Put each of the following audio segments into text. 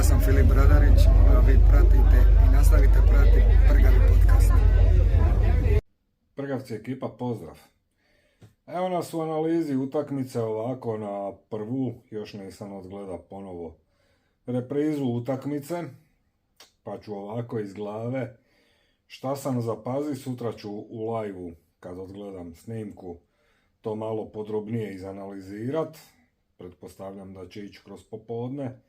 Ja sam Filip Bradarić, a vi pratite i nastavite pratiti Prgavi podcast. Prgavci ekipa, pozdrav. Evo nas u analizi utakmice ovako na prvu, još nisam odgleda ponovo reprizu utakmice, pa ću ovako iz glave. Šta sam zapazi, sutra ću u live-u, kad odgledam snimku, to malo podrobnije izanalizirat. Pretpostavljam da će ići kroz popodne,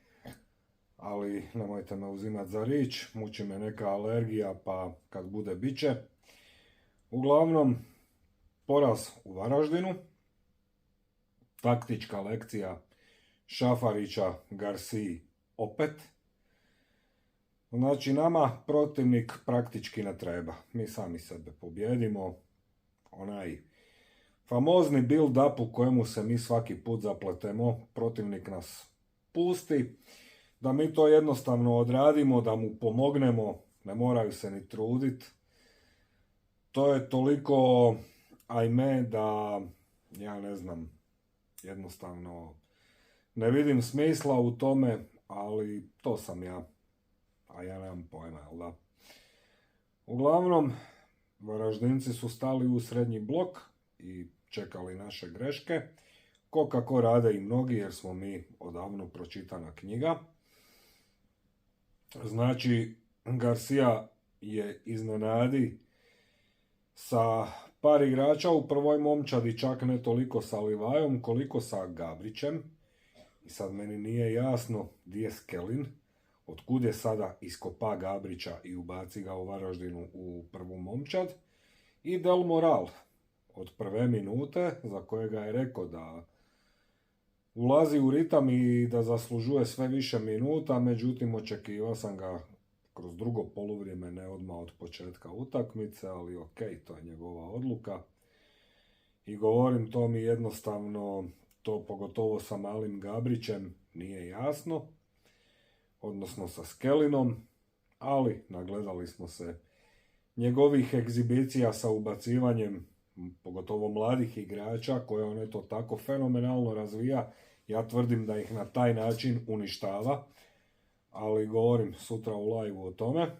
ali nemojte me uzimat za riječ, muči me neka alergija, pa kad bude bit će. Uglavnom, poraz u Varaždinu, taktička lekcija Šafarića Garciji opet. Znači, nama protivnik praktički ne treba. Mi sami sebe pobjedimo. Onaj famozni build-up u kojemu se mi svaki put zapletemo, protivnik nas pusti, da mi to jednostavno odradimo, da mu pomognemo, ne moraju se ni truditi. To je toliko ajme da, ja ne znam, jednostavno ne vidim smisla u tome, ali to sam ja, a ja nemam pojma, jel da? Uglavnom, Varaždinci su stali u srednji blok i čekali naše greške, ko kako rade i mnogi, jer smo mi odavno pročitana knjiga. Znači, Garcia je iznenadi sa par igrača u prvoj momčadi, čak ne toliko sa Livajom koliko sa Gabrićem. I sad meni nije jasno gdje je Skelin, otkud je sada iskopa Gabrića i ubaci ga u Varaždinu u prvu momčad. I Del Moral od prve minute, za kojega je rekao da ulazi u ritam i da zaslužuje sve više minuta, međutim očekivao sam ga kroz drugo poluvrijeme, ne odmah od početka utakmice, ali ok, to je njegova odluka. I govorim, to mi jednostavno, to pogotovo sa malim Gabrićem nije jasno, odnosno sa Skelinom, ali nagledali smo se njegovih egzibicija sa ubacivanjem, pogotovo mladih igrača, koje on eto tako fenomenalno razvija. Ja tvrdim da ih na taj način uništava, ali govorim sutra u live o tome.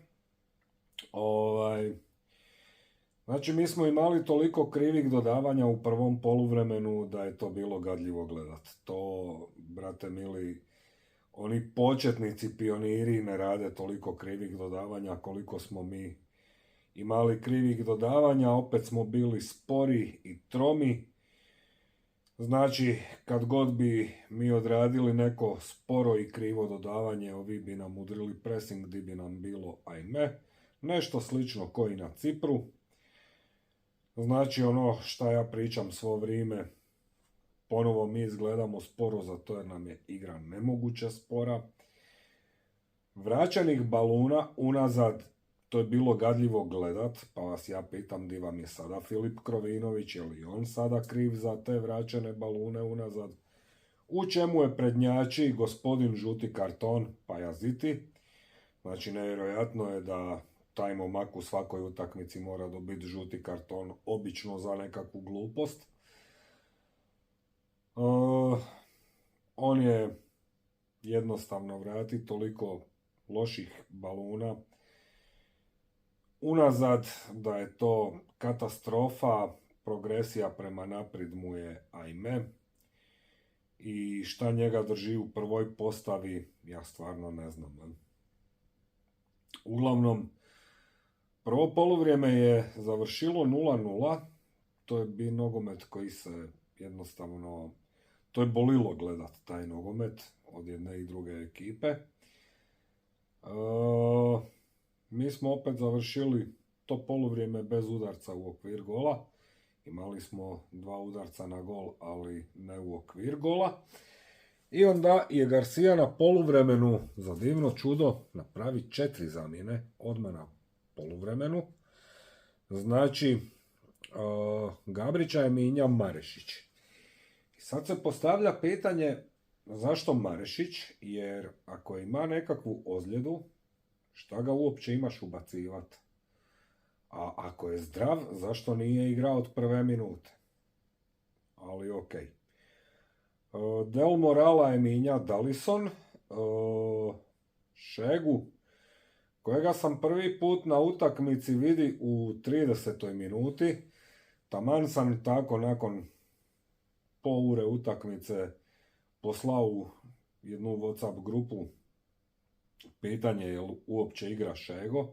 Znači, mi smo imali toliko krivih dodavanja u prvom poluvremenu da je to bilo gadljivo gledat. To, brate mili, oni početnici pioniri ne rade toliko krivih dodavanja koliko smo mi imali krivih dodavanja. Opet smo bili spori i tromi. Znači, kad god bi mi odradili neko sporo i krivo dodavanje, ovi bi nam udrili pressing, di bi nam bilo ajme. Nešto slično ko i na Cipru. Znači, ono šta ja pričam svo vrijeme, ponovo mi izgledamo sporo, zato jer nam je igra nemoguće spora. Vraćanih baluna unazad, to je bilo gadljivo gledat, pa vas ja pitam di vam je sada Filip Krovinović, je li on sada kriv za te vraćane balune unazad? U čemu je prednjači gospodin žuti karton, pa jaziti? Znači, nevjerojatno je da taj momak u svakoj utakmici mora dobiti žuti karton, obično za nekakvu glupost. On je jednostavno vrati toliko loših baluna unazad da je to katastrofa, progresija prema naprijed mu je ajme. I šta njega drži u prvoj postavi, ja stvarno ne znam. Uglavnom, prvo poluvrijeme je završilo 0:0, to je bio nogomet koji se jednostavno, to je bolilo gledat taj nogomet od jedne i druge ekipe. Mi smo opet završili to poluvrijeme bez udarca u okvir gola. Imali smo 2 udarca na gol, ali ne u okvir gola. I onda je Garcia na poluvremenu, za divno čudo, napravi 4 zamjene odmah na poluvremenu. Znači, Gabrića je mijenjao Marešić. I sad se postavlja pitanje zašto Marešić, jer ako ima nekakvu ozljedu, šta ga uopće imaš ubacivat? A ako je zdrav, zašto nije igrao od prve minute? Ali okej. Del Morala je mijenja Dallison. Šegu, kojega sam prvi put na utakmici vidi u 30. minuti. Taman sam tako nakon pol ure utakmice poslao u jednu WhatsApp grupu pitanje je li uopće igra Šego,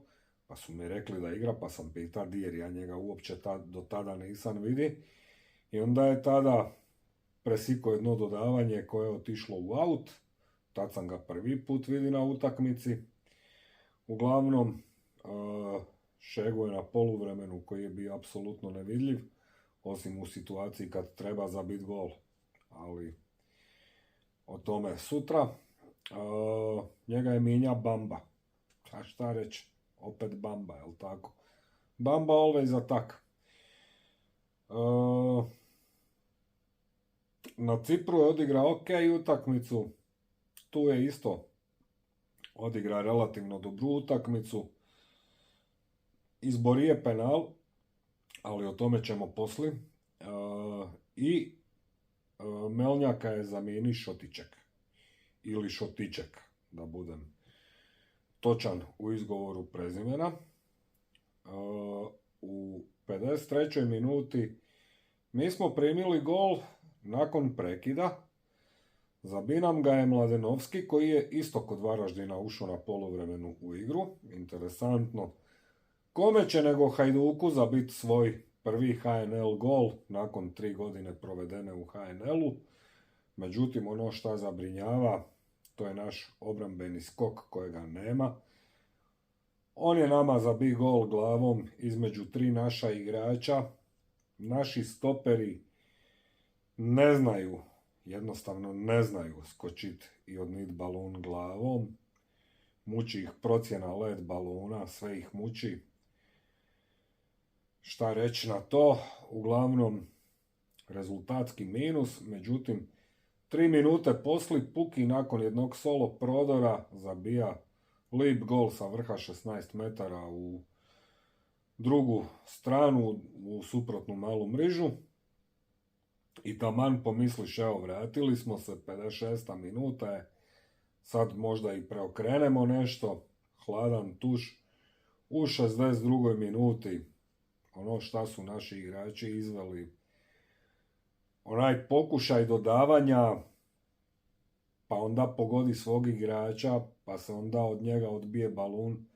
pa su mi rekli da igra, pa sam pitao jer ja njega uopće do tada nisam vidi. I onda je tada presikao jedno dodavanje koje je otišlo u aut, tad sam ga prvi put vidi na utakmici. Uglavnom, Šego je na poluvremenu koji je bio apsolutno nevidljiv, osim u situaciji kad treba zabiti gol. Ali o tome sutra. Njega je mijenja Bamba. A šta reći? Opet Bamba, jel tako? Bamba always attack. Na Cipru je odigrao ok utakmicu. Tu je isto odigra relativno dobru utakmicu. Izborio penal, ali o tome ćemo poslije. I Melnjaka je zamijeni Šotiček. Ili Šotiček, da budem točan u izgovoru prezimena. U 53. minuti mi smo primili gol nakon prekida. Zabio nam ga je Mladenovski, koji je isto kod Varaždina ušao na poluvremenu u igru. Interesantno. Kome će nego Hajduku zabiti svoj prvi HNL gol nakon 3 godine provedene u HNL-u. Međutim, ono što zabrinjava, to je naš obrambeni skok kojega nema. On je nama zabio gol glavom između 3 naša igrača. Naši stoperi ne znaju, jednostavno ne znaju skočiti i odnit balun glavom. Muči ih procjena led baluna, sve ih muči. Šta reći na to? Uglavnom, rezultatski minus, međutim, 3 minute poslije Puki nakon jednog solo prodora zabija lip gol sa vrha 16 metara u drugu stranu, u suprotnu malu mrižu. I taman pomisliš, evo, vratili smo se, 56. minuta je, sad možda i preokrenemo nešto, hladan tuš, u 62. minuti, ono šta su naši igrači izveli, onaj pokušaj dodavanja, pa onda pogodi svog igrača, pa se onda od njega odbije balun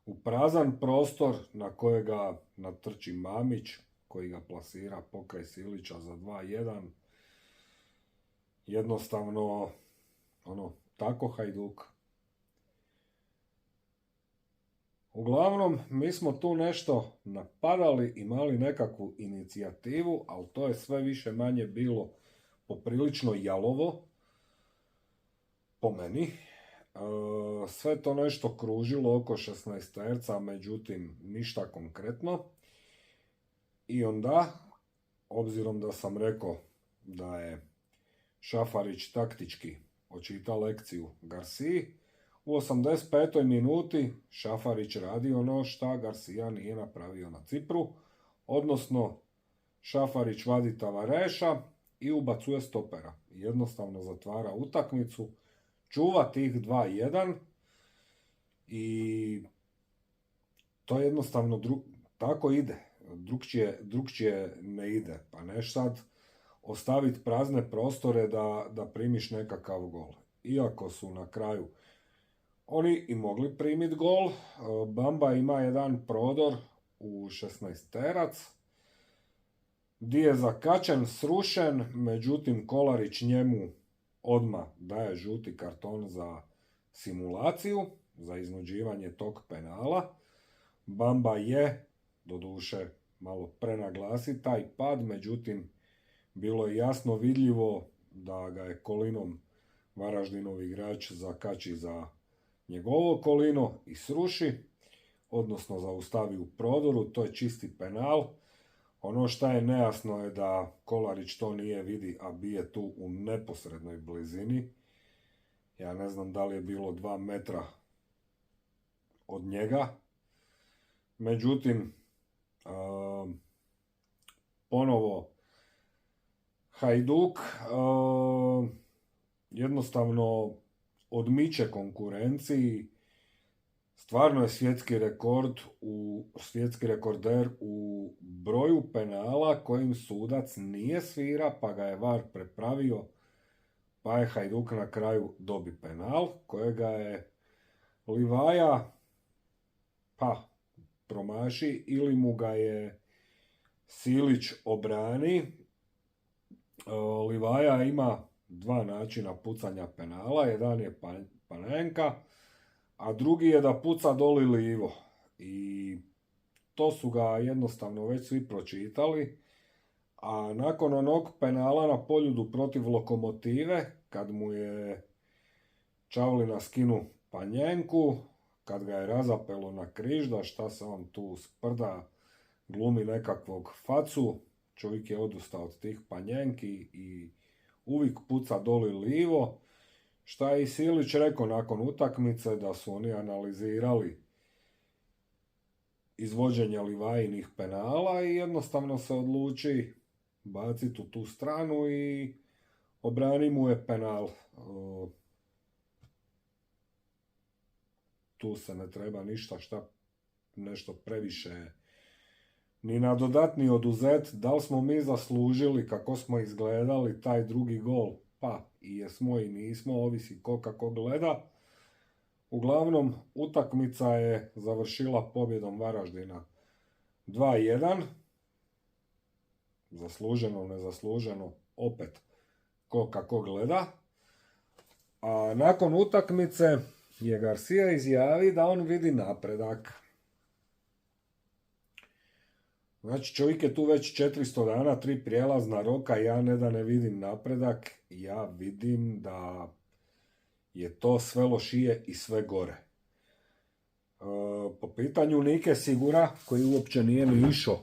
u prazan prostor na kojega natrči Mamić, koji ga plasira pokraj Silića za 2-1. Jednostavno, tako Hajduk. Uglavnom, mi smo tu nešto napadali, imali nekakvu inicijativu, ali to je sve više manje bilo poprilično jalovo, po meni. Sve to nešto kružilo oko 16 terca, međutim, ništa konkretno. I onda, obzirom da sam rekao da je Šafarić taktički očitao lekciju Garciji, u 85. minuti Šafarić radi ono šta Garcia nije napravio na Cipru, odnosno Šafarić vadi Tavareša i ubacuje stopera. Jednostavno zatvara utakmicu, čuva tih 2-1 i to jednostavno tako ide. Drugčije ne ide. Pa neš sad ostaviti prazne prostore da primiš nekakav gol. Iako su na kraju oni i mogli primiti gol, Bamba ima jedan prodor u 16 terac, di je zakačen, srušen, međutim Kolarić njemu odmah daje žuti karton za simulaciju, za iznuđivanje tog penala. Bamba je, doduše, malo prenaglasi taj pad, međutim, bilo je jasno vidljivo da ga je kolinom Varaždinov igrač zakači za njegovo kolino i sruši, odnosno zaustavi u prodoru, to je čisti penal. Ono što je nejasno je da Kolarić to nije vidi, a bije tu u neposrednoj blizini. Ja ne znam da li je bilo 2 metra od njega. Međutim, ponovo Hajduk jednostavno odmiče konkurenciji. Stvarno je svjetski rekorder u broju penala kojim sudac nije svira, pa ga je VAR prepravio, pa je Hajduk na kraju dobi penal, kojega je Livaja promaši ili mu ga je Silić obrani. Livaja ima dva načina pucanja penala, jedan je Panenka, a drugi je da puca doli livo. I to su ga jednostavno već svi pročitali. A nakon onog penala na Poljudu protiv Lokomotive, kad mu je Čavlina skinu Panjenku, kad ga je razapelo na križ, da šta se on tu sprda, glumi nekakvog facu, čovjek je odustao od tih Panjenki i uvijek puca doli livo. Šta je i Silić rekao nakon utakmice, da su oni analizirali izvođenje Livajinih penala i jednostavno se odluči baciti u tu stranu i obrani mu je penal. Tu se ne treba nešto previše ni na dodatni oduzet. Da li smo mi zaslužili kako smo izgledali taj drugi gol? Pa i jesmo i nismo, ovisi ko kako gleda. Uglavnom, utakmica je završila pobjedom Varaždina 2-1. Zasluženo, nezasluženo, opet ko kako gleda. A nakon utakmice je Garcia izjavi da on vidi napredak. Znači, čovjek je tu već 400 dana, 3 prijelazna roka, ja ne da ne vidim napredak, ja vidim da je to sve lošije i sve gore. Po pitanju Nike Sigura, koji uopće nije ni išao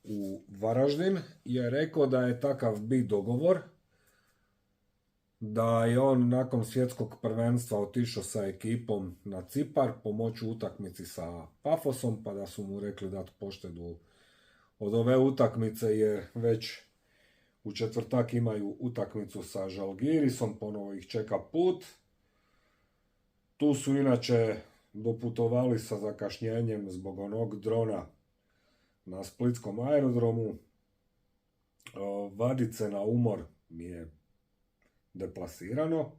u Varaždin, je rekao da je takav bio dogovor, da je on nakon svjetskog prvenstva otišao sa ekipom na Cipar pomoći utakmici sa Pafosom, pa da su mu rekli dati poštedu od ove utakmice, jer već u četvrtak imaju utakmicu sa Žalgirisom, ponovo ih čeka put. Tu su inače doputovali sa zakašnjenjem zbog onog drona na splitskom aerodromu. Vadice na umor mi je deplasirano.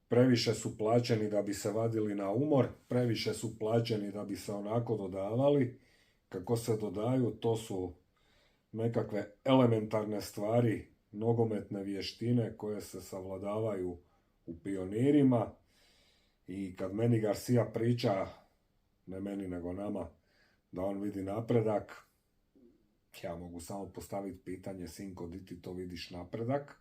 Previše su plaćeni da bi se vadili na umor, previše su plaćeni da bi se onako dodavali. Kako se dodaju, to su nekakve elementarne stvari, nogometne vještine koje se savladavaju u Pionirima. I kad meni Garcia priča, ne meni nego nama, da on vidi napredak, ja mogu samo postaviti pitanje, sinko, di ti to vidiš napredak?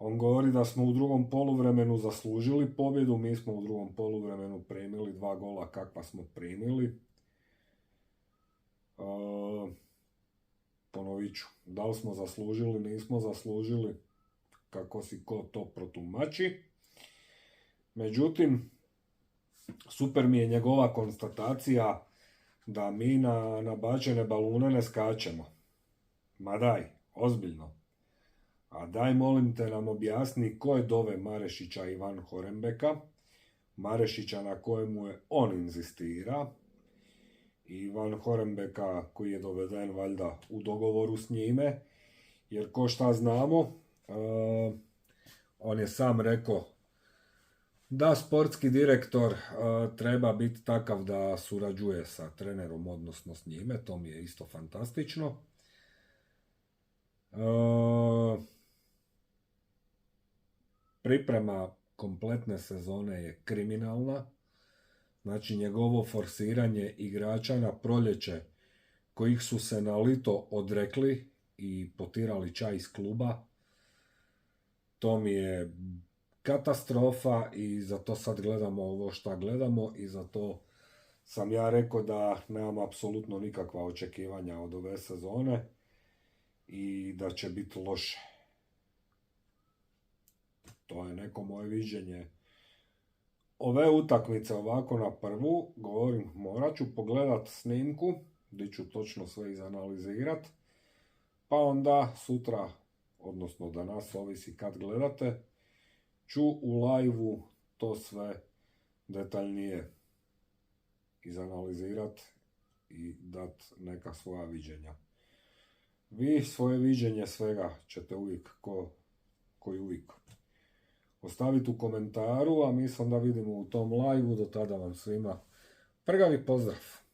On govori da smo u drugom poluvremenu zaslužili pobjedu, mi smo u drugom poluvremenu primili 2 gola kakva smo primili. Ponovit ću, da li smo zaslužili, nismo zaslužili, kako si ko to protumači. Međutim, super mi je njegova konstatacija da mi na bačene balune ne skačemo. Ma daj, ozbiljno. A daj, molim te, nam objasni ko je dove Marešića i Van Horembeka, Marešića na kojemu je on inzistira, i Van Horembeka koji je doveden valjda u dogovoru s njime, jer ko šta znamo, on je sam rekao da sportski direktor treba biti takav da surađuje sa trenerom, odnosno s njime, to mi je isto fantastično. Priprema kompletne sezone je kriminalna. Znači, njegovo forsiranje igrača na proljeće kojih su se na lito odrekli i potirali čaj iz kluba, to mi je katastrofa i zato sad gledamo ovo šta gledamo i zato sam ja rekao da nemam apsolutno nikakva očekivanja od ove sezone i da će biti loše. To je neko moje viđenje ove utakmice ovako na prvu. Govorim, morat ću pogledat snimku gdje ću točno sve izanalizirat, pa onda sutra odnosno danas, ovisi kad gledate, ću u live-u to sve detaljnije izanalizirati i dati neka svoja viđenja. Vi svoje viđenje svega ćete uvijek, koji uvijek, ostaviti u komentaru, a mi se onda vidimo u tom live-u. Do tada vam svima prgavi pozdrav!